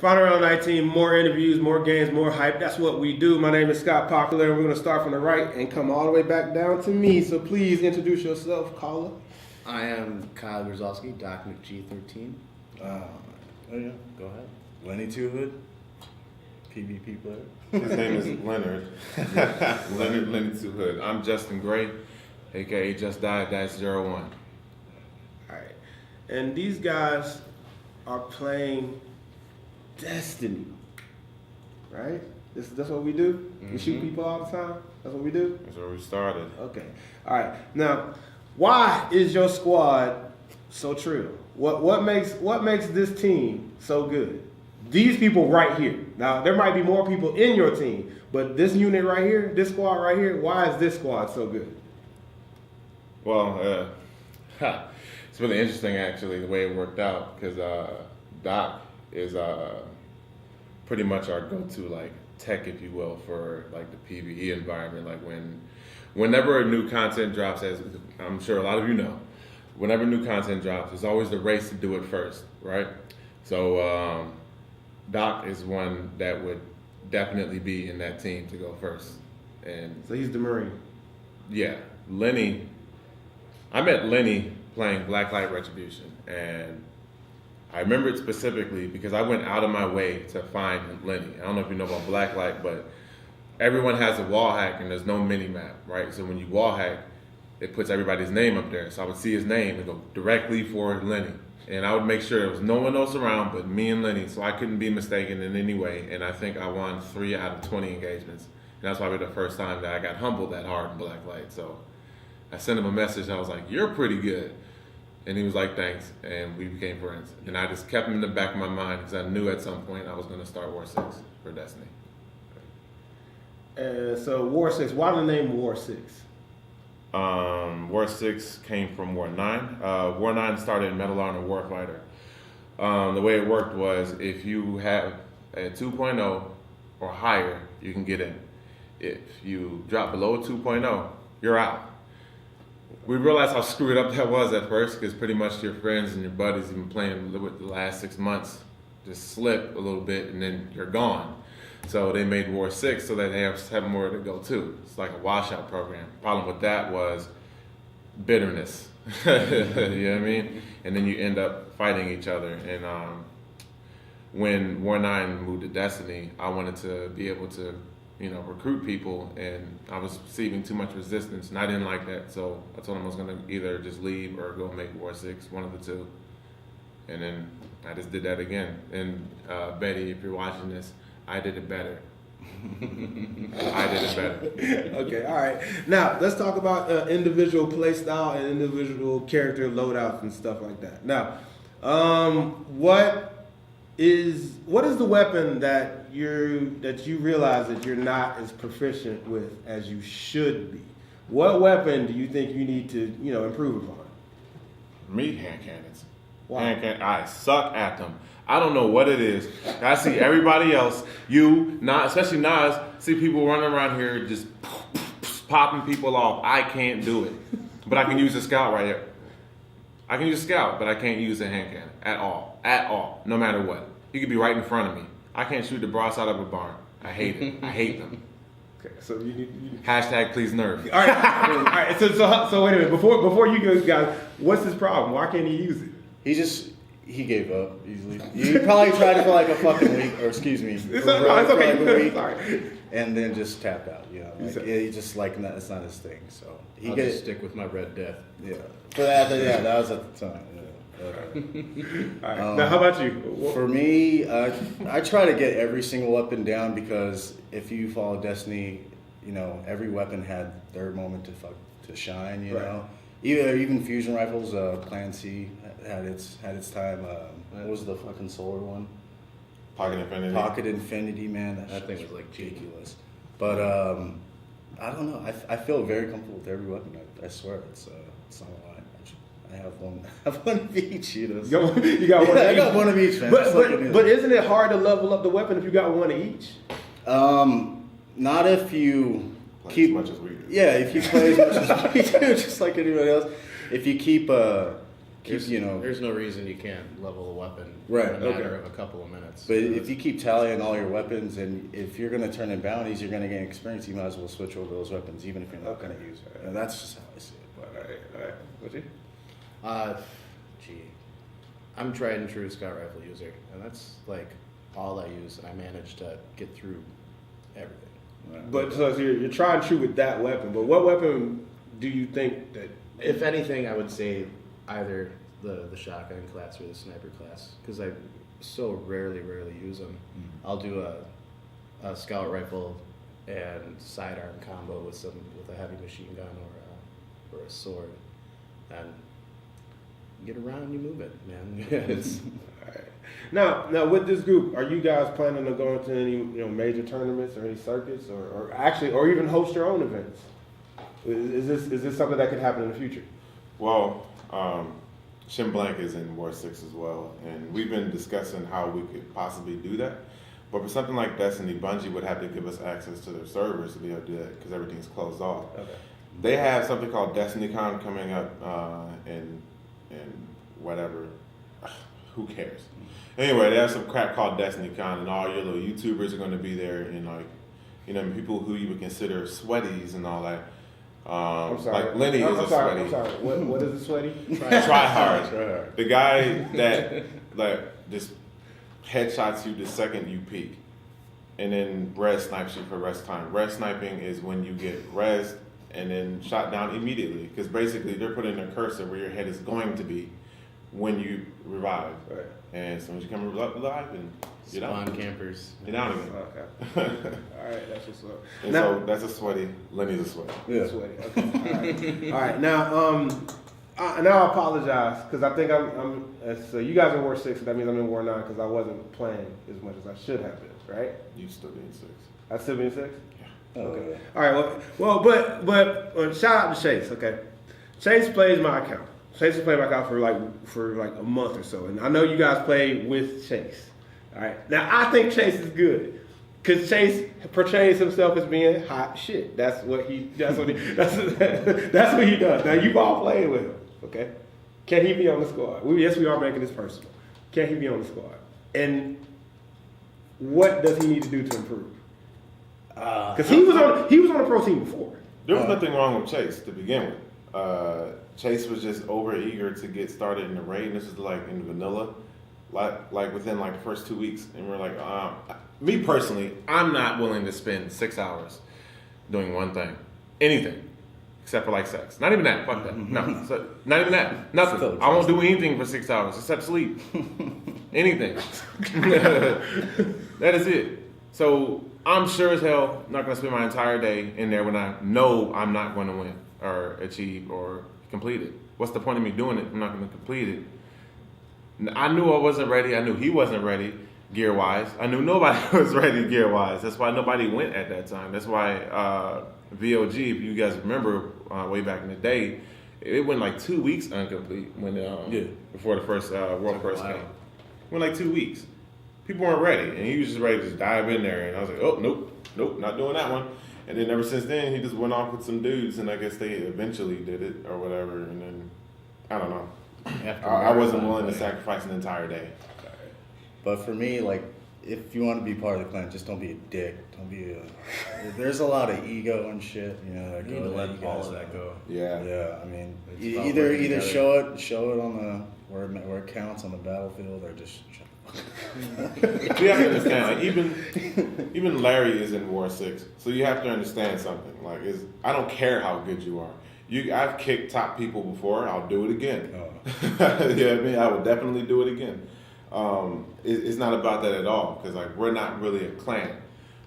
Final round 19, more interviews, more games, more hype. That's what we do. My name is Scott Popular, and we're going to start from the right and come all the way back down to me. So please introduce yourself, caller. I am Kyle Grozowski, Doc McG13. Oh yeah, go ahead. Lenny Two Hood, PvP player. His name is Leonard. Leonard Two Hood. I'm Justin Gray, aka Just Died -01. All right. And these guys are playing Destiny, right? That's what we do? We shoot people all the time? That's what we do? That's where we started. Okay. All right. Now, why is your squad so true? What makes this team so good? These people right here. Now, there might be more people in your team, but this unit right here, this squad right here, why is this squad so good? Well, it's really interesting actually the way it worked out because Doc is pretty much our go-to like tech, if you will, for like the PvE environment. Like whenever new content drops, as I'm sure a lot of you know, whenever new content drops, there's always the race to do it first, right? So Doc is one that would definitely be in that team to go first. And So he's the Marine. yeah, Lenny. I met Lenny playing Blacklight Retribution, and I remember it specifically because I went out of my way to find Lenny. I don't know if you know about Blacklight, but everyone has a wall hack and there's no mini map, right? So when you wall hack, it puts everybody's name up there. So I would see his name and go directly for Lenny. And I would make sure there was no one else around but me and Lenny, so I couldn't be mistaken in any way. And I think I won 3 out of 20 engagements. And that's probably the first time that I got humbled that hard in Blacklight. So I sent him a message and I was like, "You're pretty good." And he was like, "Thanks," and we became friends. And I just kept him in the back of my mind because I knew at some point I was going to start War6 for Destiny. So War6, why the name War6? War6 came from War9. War9 started in Metal Armor Warfighter. The way it worked was if you have a 2.0 or higher, you can get in. If you drop below 2.0, you're out. We realized how screwed up that was at first because pretty much your friends and your buddies you've been playing with the last 6 months just slip a little bit and then you're gone. So they made War6 so that they have more to go to. It's like a washout program. Problem with that was bitterness. You know what I mean? And then you end up fighting each other. And when War9 moved to Destiny, I wanted to be able to recruit people, and I was receiving too much resistance, and I didn't like that. So I told him I was going to either just leave or go make War6, one of the two. And then I just did that again. And Betty, if you're watching this, I did it better. I did it better. Okay, all right. Now, let's talk about individual play style and individual character loadouts and stuff like that. Now, what is the weapon that you realize that you're not as proficient with as you should be? What weapon do you think you need to, improve upon? Me, hand cannons. Why? I suck at them. I don't know what it is. I see everybody else, especially Nas, see people running around here just popping people off. I can't do it. But I can use a scout right here. I can use a scout, but I can't use a hand cannon at all. At all. No matter what. He could be right in front of me. I can't shoot the broadside of a barn. I hate it. I hate them. Okay, so you need. Hashtag please nerf. All right, all right. So wait a minute. Before you go, guys, what's his problem? Why can't he use it? He gave up easily. You probably tried it for like a fucking week, or excuse me, It's okay. for like a week, Sorry. and then just tapped out. He just like it's not his thing. So I'll just stick with my Red Death. Yeah, that was at the time. Yeah. All right. Now, how about you? For me, I try to get every single weapon down because if you follow Destiny, every weapon had their moment to shine. You know, even fusion rifles. Plan C had its time. What was the fucking solar one? Pocket Infinity. Pocket Infinity, man. That thing was like ridiculous. But I don't know. I feel very comfortable with every weapon. I swear it's not a lie. I have one of each, You got one. I got one of each, man. But isn't it hard to level up the weapon if you got one of each? Not if you Play as much as we do. Yeah, if you play as much as we do, just like anybody else. If you keep There's no reason you can't level a weapon Right, in a matter of a couple of minutes. But if you keep tallying all your weapons, and if you're going to turn in bounties, you're going to gain experience. You might as well switch over those weapons, even if you're not going to use it. And that's just how I see it. All right. What's it? I'm tried and true scout rifle user, and that's like all I use, and I managed to get through everything. Right. But so you're trying true with that weapon. But what weapon do you think that? If anything, I would say either the shotgun class or the sniper class, because I so rarely use them. Mm-hmm. I'll do a scout rifle and sidearm combo with a heavy machine gun or a sword, and get around, you move it, man. It's All right. Now with this group, are you guys planning on going to any major tournaments or any circuits, or even host your own events? Is this something that could happen in the future? Well, Shin Blank is in War 6 as well, and we've been discussing how we could possibly do that. But for something like Destiny, Bungie would have to give us access to their servers to be able to do that because everything's closed off. Okay. They have something called DestinyCon coming up in whatever. Who cares? Anyway, they have some crap called DestinyCon, and all your little YouTubers are going to be there, and people who you would consider sweaties and all that. I'm sorry. Like Lenny is a sweaty. I'm sorry. What is a sweaty? Try hard. The guy that just headshots you the second you peek, and then res snipes you for res time. Res sniping is when you get res and then shot down immediately, because basically they're putting a cursor where your head is going to be when you revive. Right. And as soon as you come alive, and you're down. Spawn campers. You're down again. Okay. All right, that's what's up. And so that's a sweaty. Lenny's a sweaty. Yeah. Sweaty. Okay. All right. Now, now I apologize because I think so you guys are in War 6, so that means I'm in War 9 because I wasn't playing as much as I should have been, right? You still be in 6. I still be in 6? Yeah. Okay. Yeah. All right. Well, but shout out to Chase. Okay. Chase plays my account. Chase has played my account for like a month or so, and I know you guys play with Chase. All right. Now I think Chase is good because Chase portrays himself as being hot shit. That's what he does. Now you've all played with him. Okay. Can he be on the squad? Yes, we are making this personal. Can he be on the squad? And what does he need to do to improve? Because he was on a pro team before. There was nothing wrong with Chase to begin with. Chase was just over eager to get started in the raid, and this is like in vanilla, like within like the first 2 weeks, and we're like, me personally, I'm not willing to spend 6 hours doing one thing, anything, except for like sex. Not even that. Fuck that. No, so, not even that. Nothing. I won't do anything for 6 hours except sleep. Anything. That is it. So I'm sure as hell not gonna spend my entire day in there when I know I'm not going to win or achieve or complete it. What's the point of me doing it if I'm not going to complete it? I knew I wasn't ready. I knew he wasn't ready gear-wise. I knew nobody was ready gear-wise. That's why nobody went at that time. That's why VOG, if you guys remember way back in the day, it went like 2 weeks incomplete when before the first World First came. It went like 2 weeks. People weren't ready, and he was just ready to just dive in there. And I was like, oh, nope, not doing that one. And then ever since then, he just went off with some dudes, and I guess they eventually did it or whatever. And then, I don't know. I wasn't willing to sacrifice an entire day. But for me, like, if you want to be part of the clan, just don't be a dick. Don't be there's a lot of ego and shit, that you need to let all of that go. Yeah. Yeah, I mean, either show it on where it counts on the battlefield, or just You have to understand, like even Larry is in War 6, so you have to understand something. Like, I don't care how good you are. I've kicked top people before. I'll do it again. I would definitely do it again. It's not about that at all, because like we're not really a clan.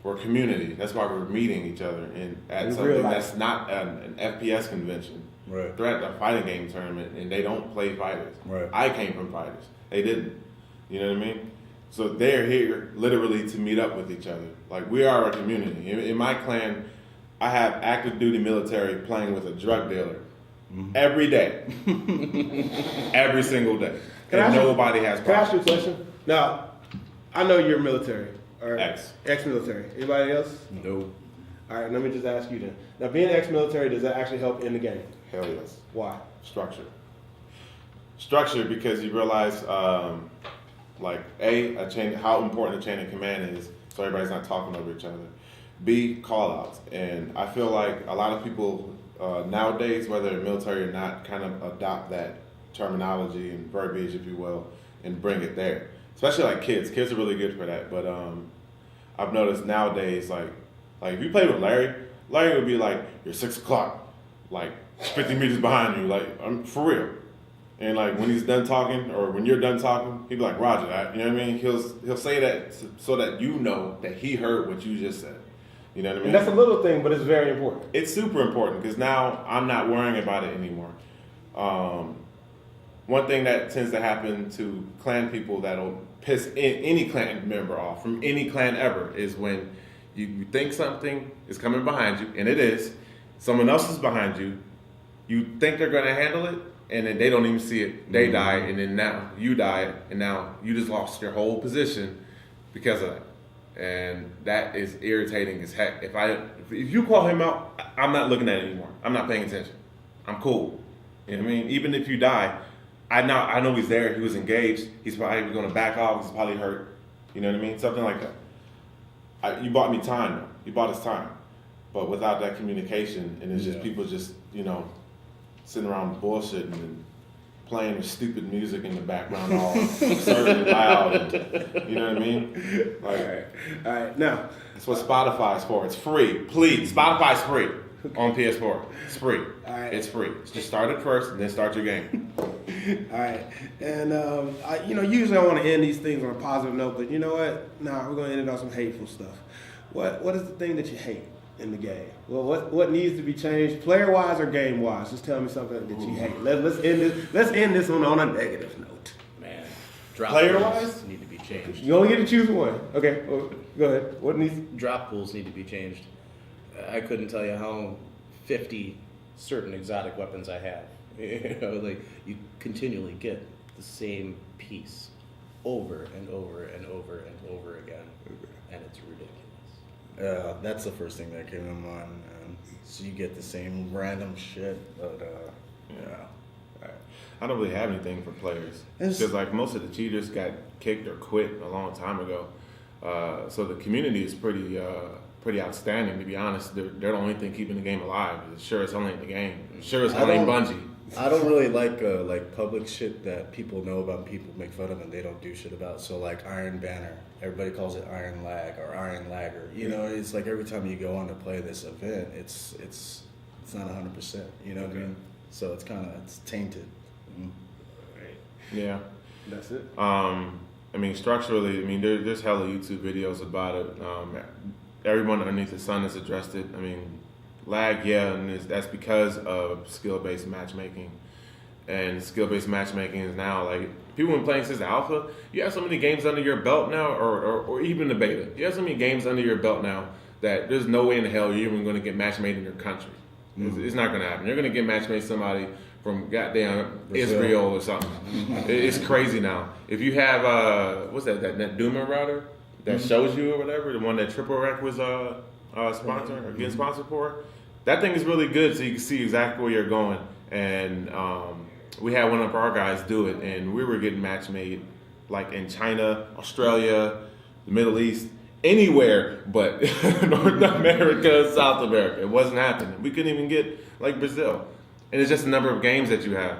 We're a community. That's why we're meeting each other at something that's not an FPS convention. Right. They're at a fighting game tournament, and they don't play fighters. Right. I came from fighters. They didn't. You know what I mean? So they're here literally to meet up with each other. Like, we are a community. In my clan, I have active duty military playing with a drug dealer every day. Every single day. And nobody has problems. Can I ask you a question? Now, I know you're military. Or ex-military. Anybody else? No. All right, let me just ask you then. Now, being ex-military, does that actually help in the game? Hell yes. Why? Structure. Structure, because you realize, like how important a chain of command is, so everybody's not talking over each other. B, call outs. And I feel like a lot of people nowadays, whether they're military or not, kind of adopt that terminology and verbiage, if you will, and bring it there. Especially like kids. Kids are really good for that. But I've noticed nowadays, like if you play with Larry would be like, you're 6 o'clock, like 50 meters behind you, like, I'm for real. And like when he's done talking, or when you're done talking, he'll be like, Roger that. You know what I mean? He'll say that so that you know that he heard what you just said. You know what I mean? And that's a little thing, but it's very important. It's super important, because now I'm not worrying about it anymore. One thing that tends to happen to clan people that'll piss any clan member off from any clan ever is when you think something is coming behind you, and it is. Someone else is behind you. You think they're going to handle it, and then they don't even see it. They die, and then now you die, and now you just lost your whole position because of that. And that is irritating as heck. If you call him out, I'm not looking at it anymore. I'm not paying attention. I'm cool. You know what I mean? Even if you die, I know he's there. He was engaged. He's probably going to back off. He's probably hurt. You know what I mean? Something like that. You bought me time, though. You bought us time. But without that communication, and it's just people just, sitting around bullshitting and playing the stupid music in the background all absurdly loud. And, you know what I mean? Like, All right. Now, that's what Spotify's for. It's free. Please, Spotify's free on PS4. It's free. All right. It's free. Just start it first, and then start your game. all right. And, usually I want to end these things on a positive note, but you know what? Nah, we're going to end it on some hateful stuff. What is the thing that you hate in the game? Well, what needs to be changed, player wise or game wise? Just tell me something that you hate. Let's end this one on a negative note. Man, drop Player pools wise? need to be changed. You only get to choose one. Okay, well, go ahead. What needs? Drop pools need to be changed. I couldn't tell you how 50 certain exotic weapons I have. Like you continually get the same piece over and over and over and over again, and it's ridiculous. That's the first thing that came to mind. Man. So you get the same random shit, but I don't really have anything for players, because like most of the cheaters got kicked or quit a long time ago. So the community is pretty outstanding, to be honest. They're the only thing keeping the game alive. Sure, it's only in the game. Sure, it's only Bungie. I don't really like public shit that people know about and people make fun of and they don't do shit about. So like Iron Banner, everybody calls it Iron Lag or Iron Lagger. You know, it's like every time you go on to play this event, it's not 100%. You know what I mean? So it's tainted. Yeah, That's it. Structurally, there's hella YouTube videos about it. Everyone underneath the sun has addressed it. Lag, yeah, and that's because of skill-based matchmaking. And skill-based matchmaking is now, like, people been playing since the alpha. You have so many games under your belt now, or even the beta. You have so many games under your belt now that there's no way in the hell you're even going to get matchmade in your country. It's not going to happen. You're going to get matchmade somebody from goddamn Israel or something. It's crazy now. If you have, what's that Duma router that shows you or whatever, the one that Triple Rec was sponsored or getting sponsored for, that thing is really good, so you can see exactly where you're going. And we had one of our guys do it, and we were getting match made like in China, Australia, the Middle East, anywhere but North America, South America. It wasn't happening. We couldn't even get like Brazil. And it's just the number of games that you have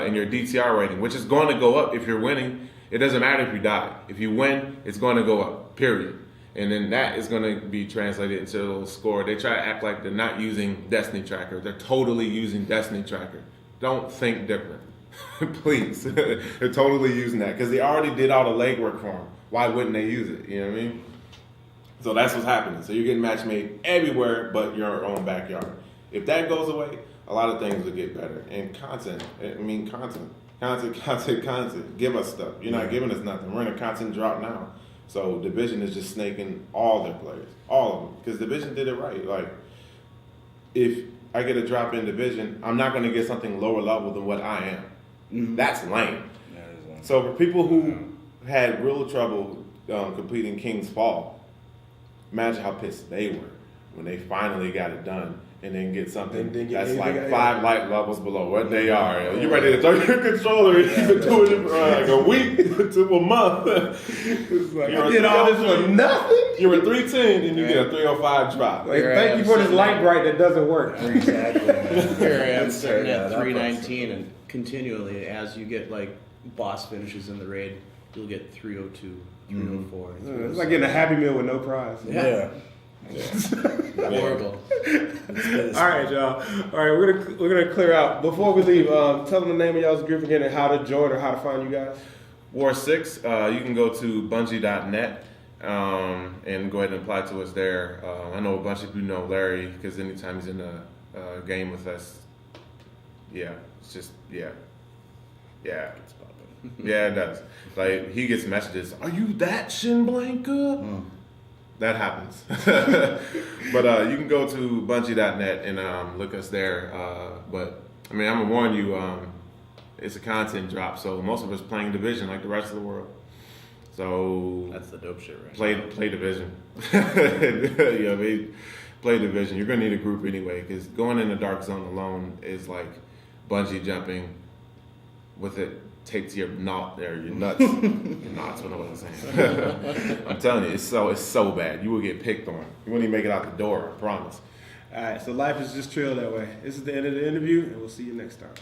in your DTR rating, which is going to go up if you're winning. It doesn't matter if you die. If you win, it's going to go up, period. And then that is going to be translated into a little score. They try to act like they're not using Destiny Tracker. They're totally using Destiny Tracker. Don't think different. Please. They're totally using that because they already did all the legwork for them. Why wouldn't they use it? You know what I mean? So that's what's happening. So you're getting match made everywhere but your own backyard. If that goes away, a lot of things will get better. And content. Content. Give us stuff. You're not giving us nothing. We're in a content drought now. So Division is just snaking all their players, all of them, because Division did it right. Like, if I get a drop in Division, I'm not going to get something lower level than what I am. Mm-hmm. That's lame. So for people who had real trouble completing King's Fall, imagine how pissed they were when they finally got it done and then get something Then get that's anything like out- 5 light levels below what they are. You ready to throw your controller and you've been doing it for like a week to a month. It's like, You're I did all this for nothing. You're a 310 and you get a 305 drop. Like, thank you for this light bright that doesn't work. Exactly. Man. Here I am Let's starting tear at that up. 319 and continually as you get like boss finishes in the raid, you'll get 302, 304. It's like getting a Happy Meal with no prize. Yeah. Horrible. All right, y'all. All right, we're gonna clear out. Before we leave, tell them the name of y'all's group again and how to join or how to find you guys. War6, you can go to bungie.net and go ahead and apply to us there. I know a bunch of you know Larry because anytime he's in a game with us, it's just, yeah. It's popping. Yeah, it does. Like, he gets messages, are you that Shin Blanca? That happens. But you can go to bungie.net and look us there. But, I mean, I'm going to warn you, it's a content drop, so most of us playing Division like the rest of the world. So That's the dope shit, right? play Division. Play Division. You're going to need a group anyway, because going in the Dark Zone alone is like bungee jumping with it takes your knot there, your nuts. Your knots, what I'm saying. I'm telling you, it's so bad. You will get picked on. You won't even make it out the door, I promise. All right, so life is just trill that way. This is the end of the interview, and we'll see you next time.